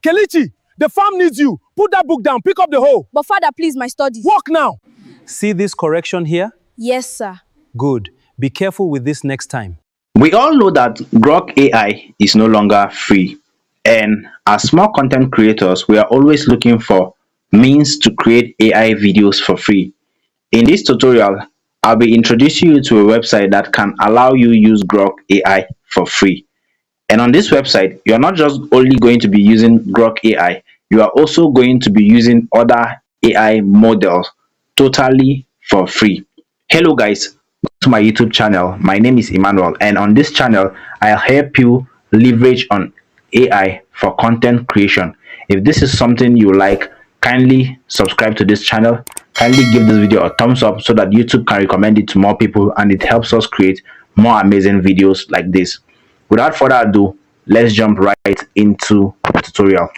Kelechi, the farm needs you. Put that book down. Pick up the hoe. But father, please, my studies. Walk now. See this correction here? Yes, sir. Good. Be careful with this next time. We all know that Grok AI is no longer free, and as small content creators, we are always looking for means to create AI videos for free. In this tutorial, I'll be introducing you to a website that can allow you use Grok AI for free. And on this website, you're not just only going to be using Grok AI, you are also going to be using other AI models totally for free. Hello guys, welcome to my YouTube channel. My name is Emmanuel, and on this channel, I'll help you leverage on AI for content creation. If this is something you like, kindly subscribe to this channel. Kindly give this video a thumbs up so that YouTube can recommend it to more people, and it helps us create more amazing videos like this. Without further ado, let's jump right into the tutorial.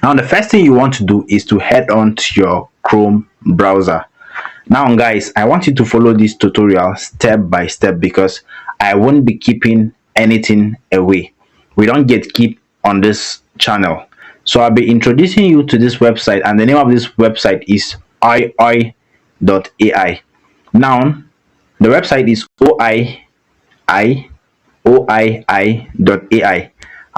Now, the first thing you want to do is to head on to your Chrome browser. Now guys, I want you to follow this tutorial step by step because I won't be keeping anything away. We don't get keep on this channel. So I'll be introducing you to this website, and the name of this website is oii.ai. Now the website is oii.ai.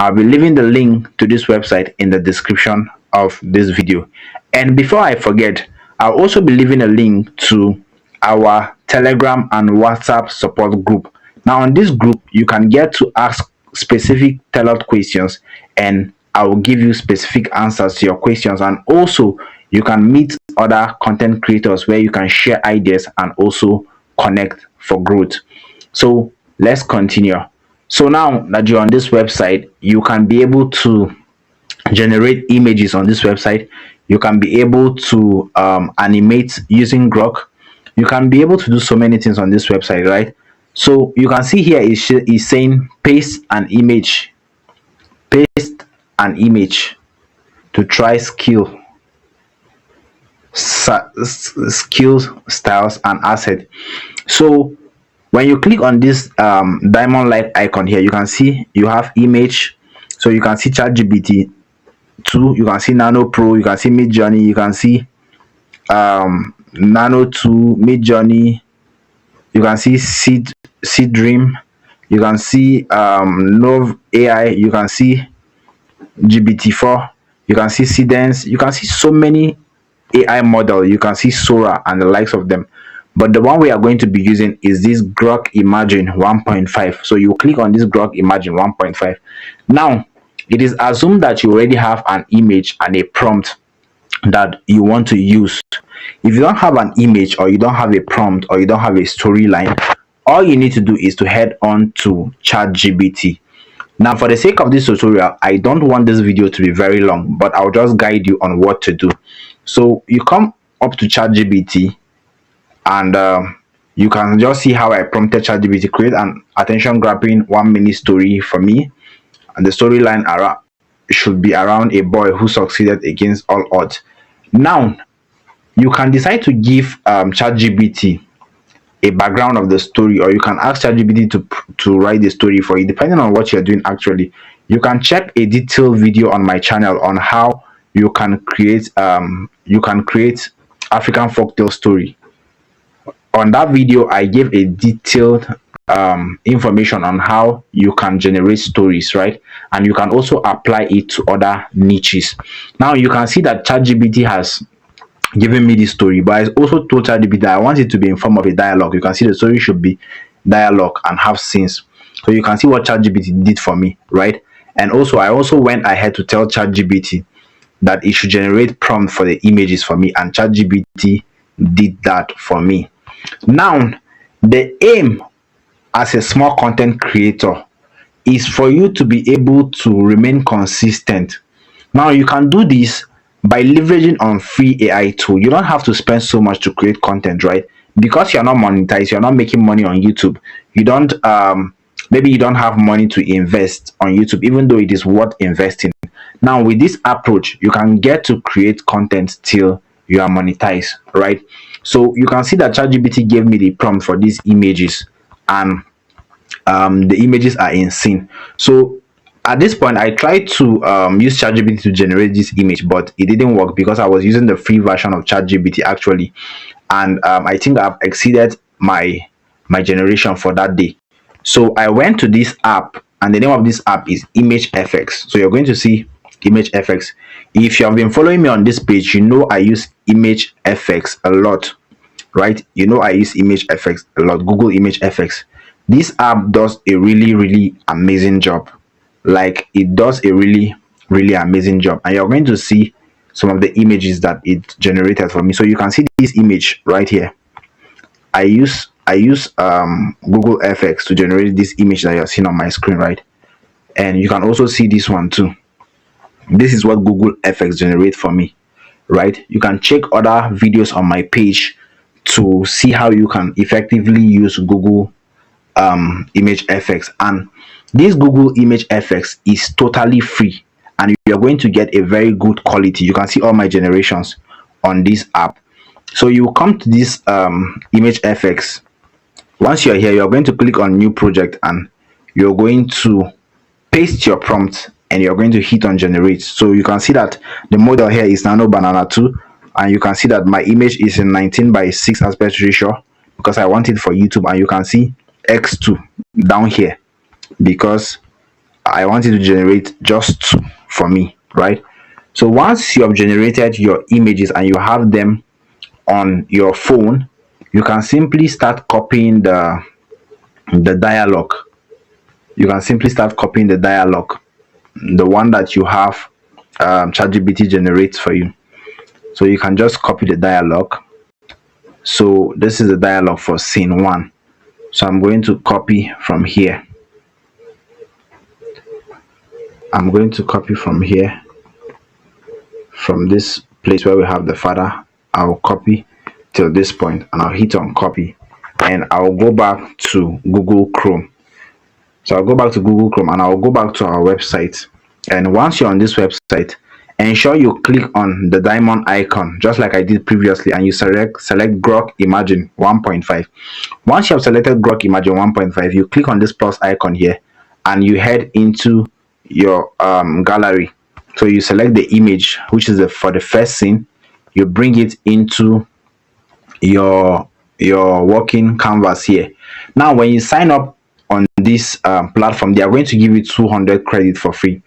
I'll be leaving the link to this website in the description of this video. And before I forget, I'll also be leaving a link to our Telegram and WhatsApp support group. Now on this group, you can get to ask specific tailored questions, and I will give you specific answers to your questions. And also you can meet other content creators where you can share ideas and also connect for growth. So let's continue. So now that you're on this website, you can be able to generate images on this website. You can be able to animate using Grok. You can be able to do so many things on this website, right? So you can see here is saying paste an image to try skills, styles, and asset. So when you click on this diamond like icon here, you can see you have image. So you can see ChatGPT 2, you can see Nano Pro, you can see Midjourney, you can see Nano 2, Midjourney, you can see Seed Dream, you can see Nov AI, you can see GPT-4, you can see Cadence, you can see so many AI model, you can see Sora and the likes of them. But the one we are going to be using is this Grok Imagine 1.5. So you click on this Grok Imagine 1.5. Now it is assumed that you already have an image and a prompt that you want to use. If you don't have an image, or you don't have a prompt, or you don't have a storyline, all you need to do is to head on to ChatGPT. Now for the sake of this tutorial, I don't want this video to be very long, but I'll just guide you on what to do. So you come up to ChatGPT, and you can just see how I prompted ChatGPT: create an attention grabbing 1-minute story for me, and the storyline should be around a boy who succeeded against all odds. Now you can decide to give ChatGPT a background of the story, or you can ask ChatGPT to write the story for you, depending on what you're doing. Actually, you can check a detailed video on my channel on how you can create African folktale story. On that video, I gave a detailed information on how you can generate stories, right? And you can also apply it to other niches. Now you can see that ChatGPT has given me this story, but I also told ChatGPT that I want it to be in form of a dialogue. You can see the story should be dialogue and have scenes. So you can see what ChatGPT did for me, right? And also I also went ahead to tell ChatGPT that it should generate prompt for the images for me, and ChatGPT did that for me. Now the aim as a small content creator is for you to be able to remain consistent. Now you can do this by leveraging on free AI tool. You don't have to spend so much to create content, right? Because you're not monetized, you're not making money on YouTube. You don't maybe you don't have money to invest on YouTube, even though it is worth investing. Now with this approach, you can get to create content till you are monetized, right? So you can see that ChatGPT gave me the prompt for these images, and the images are in scene. So at this point I tried to use ChatGPT to generate this image, but it didn't work because I was using the free version of ChatGPT actually, and I think I've exceeded my generation for that day. So I went to this app, and the name of this app is Image FX. So you're going to see Image FX. If you have been following me on this page, you know I use Image FX a lot, right? You know I use Image FX a lot, Google Image FX. This app does a really amazing job. Like, it does a really amazing job, and you're going to see some of the images that it generated for me. So you can see this image right here. I use Google FX to generate this image that you're seeing on my screen, right? And you can also see this one too. This is what Google FX generate for me, right? You can check other videos on my page to see how you can effectively use Google Image FX. And this Google Image FX is totally free, and you're going to get a very good quality. You can see all my generations on this app. So you come to this Image FX. Once you're here, you're going to click on new project, and you're going to paste your prompt, and you're going to hit on generate. So you can see that the model here is Nano Banana 2, and you can see that my image is in 19:6 aspect ratio because I want it for YouTube, and you can see X2 down here because I want it to generate just 2 for me, right? So once you have generated your images and you have them on your phone, you can simply start copying the dialogue. You can simply start copying the dialogue, the one that you have ChatGPT generates for you. So you can just copy the dialogue. So this is the dialogue for scene 1. So I'm going to copy from here. I'm going to copy from here, from this place where we have the father. I'll copy till this point, and I'll hit on copy, and I'll go back to Google Chrome. So I'll go back to Google Chrome, and I'll go back to our website. And once you're on this website, ensure you click on the diamond icon just like I did previously, and you select Grok Imagine 1.5. Once you have selected Grok Imagine 1.5, you click on this plus icon here, and you head into your gallery. So you select the image, which is for the first scene. You bring it into your working canvas here. Now when you sign up on this platform, they are going to give you 200 credit for free,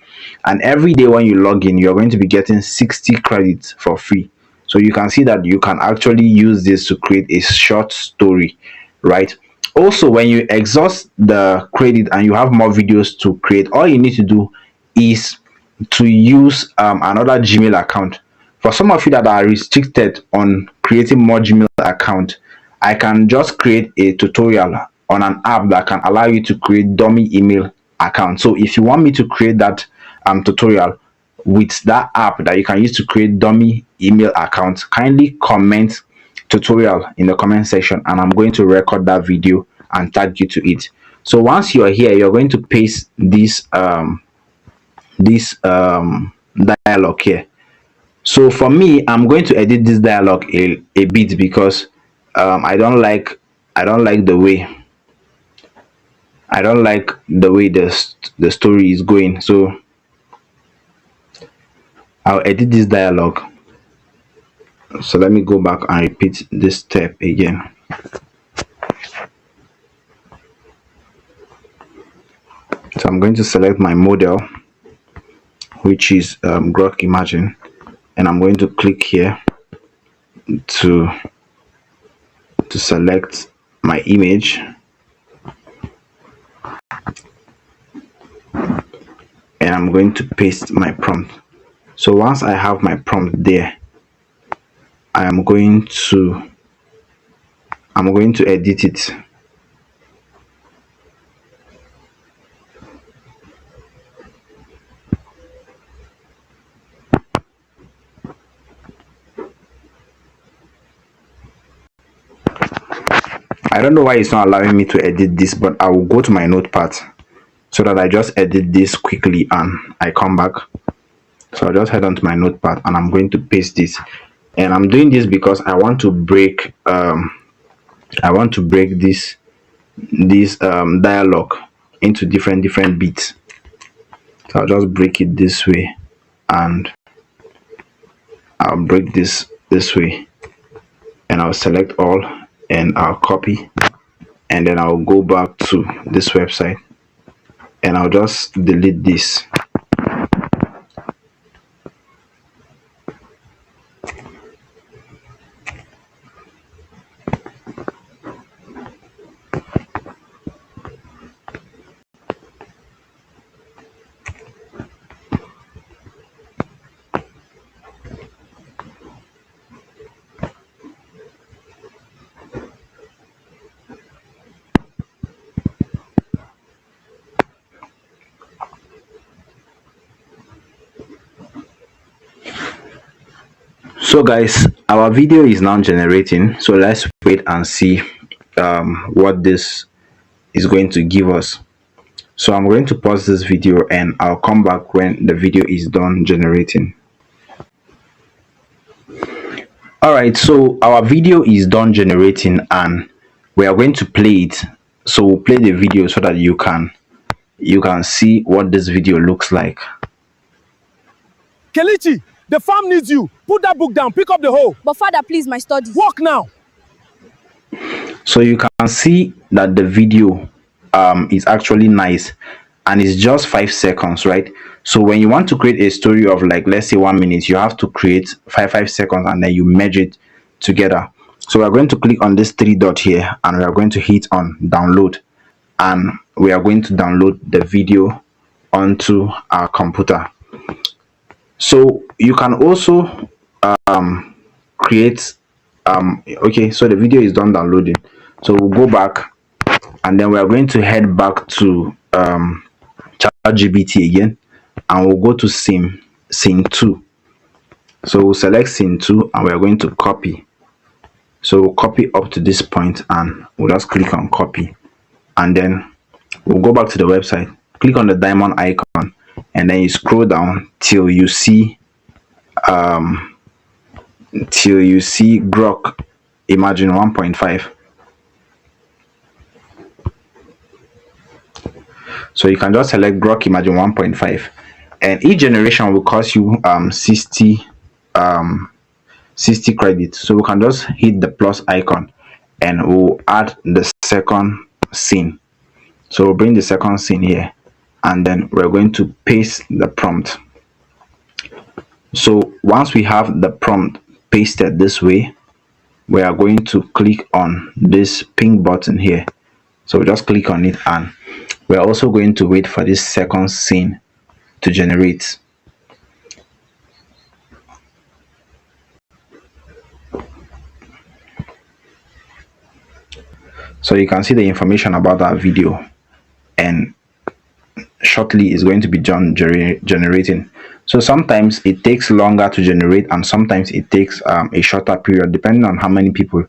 and every day when you log in, you're going to be getting 60 credits for free. So you can see that you can actually use this to create a short story, right? Also, when you exhaust the credit and you have more videos to create, all you need to do is to use another Gmail account. For some of you that are restricted on creating more Gmail account, I can just create a tutorial on an app that can allow you to create dummy email account. So if you want me to create that tutorial with that app that you can use to create dummy email accounts, kindly comment tutorial in the comment section, and I'm going to record that video and tag you to it. So once you're here, you're going to paste this dialogue here. So for me, I'm going to edit this dialogue a bit because I don't like the way the story is going. So I'll edit this dialogue. So let me go back and repeat this step again. So I'm going to select my model, which is Grok Imagine, and I'm going to click here to select my image, and I'm going to paste my prompt. So once I have my prompt there, I'm going to edit it. I don't know why it's not allowing me to edit this, but I will go to my notepad so that I just edit this quickly and I come back. So I'll just head on to my notepad and I'm going to paste this. And I'm doing this because I want to break this dialogue into different bits. So I'll just break it this way, and I'll break this way, and I'll select all, and I'll copy, and then I'll go back to this website, and I'll just delete this. So guys, our video is now generating, so let's wait and see what this is going to give us. So I'm going to pause this video, and I'll come back when the video is done generating. All right, so our video is done generating, and we are going to play it. So we'll play the video so that you can see what this video looks like. Kelechi, the farm needs you. Put that book down. Pick up the hoe. But father, please, my studies. Walk now. So you can see that the video is actually nice, and it's just 5 seconds, right? So when you want to create a story of, like, let's say 1 minute, you have to create 5 seconds, and then you merge it together. So we are going to click on this 3 dot here, and we are going to hit on download, and we are going to download the video onto our computer. So you can also create okay, so the video is done downloading, so we'll go back, and then we are going to head back to ChatGPT again, and we'll go to scene 2. So we'll select scene 2, and we are going to copy. So we'll copy up to this point, and we'll just click on copy, and then we'll go back to the website, click on the diamond icon, and then you scroll down till you see Grok Imagine 1.5. So you can just select Grok Imagine 1.5, and each generation will cost you 60 credits. So we can just hit the plus icon, and we'll add the second scene. So we'll bring the second scene here, and then we're going to paste the prompt. So once we have the prompt pasted this way, we are going to click on this pink button here. So we just click on it, and we're also going to wait for this second scene to generate. So you can see the information about our video, and shortly is going to be generating. So sometimes it takes longer to generate, and sometimes it takes a shorter period, depending on how many people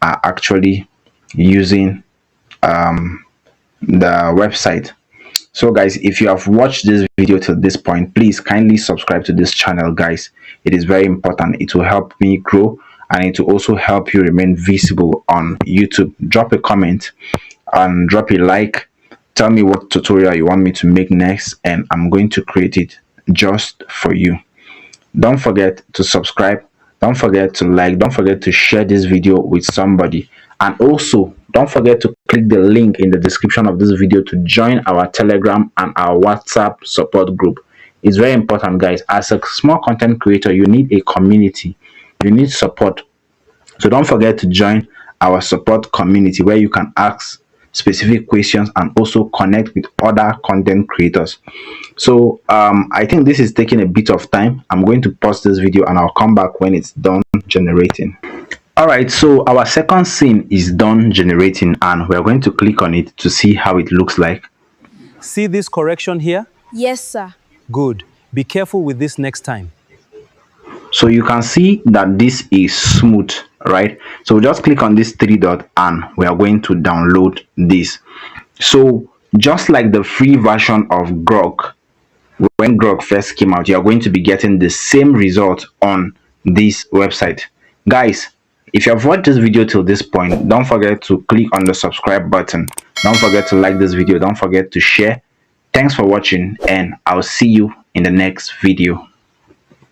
are actually using the website. So guys, if you have watched this video till this point, please kindly subscribe to this channel, guys. It is very important. It will help me grow, and it will also help you remain visible on YouTube. Drop a comment and drop a like. Tell me what tutorial you want me to make next, and I'm going to create it just for you. Don't forget to subscribe, don't forget to like, don't forget to share this video with somebody, and also don't forget to click the link in the description of this video to join our Telegram and our WhatsApp support group. It's very important, guys. As a small content creator, you need a community, you need support. So don't forget to join our support community, where you can ask specific questions and also connect with other content creators. So I think this is taking a bit of time. I'm going to pause this video, and I'll come back when it's done generating. All right, so our second scene is done generating, and we're going to click on it to see how it looks like. See this correction here? Yes, sir. Good. Be careful with this next time. So you can see that this is smooth, right? So just click on this 3 dot, and we are going to download this. So just like the free version of Grok, when Grok first came out, you are going to be getting the same result on this website. Guys, if you have watched this video till this point, don't forget to click on the subscribe button. Don't forget to like this video. Don't forget to share, Thanks for watching, and I'll see you in the next video.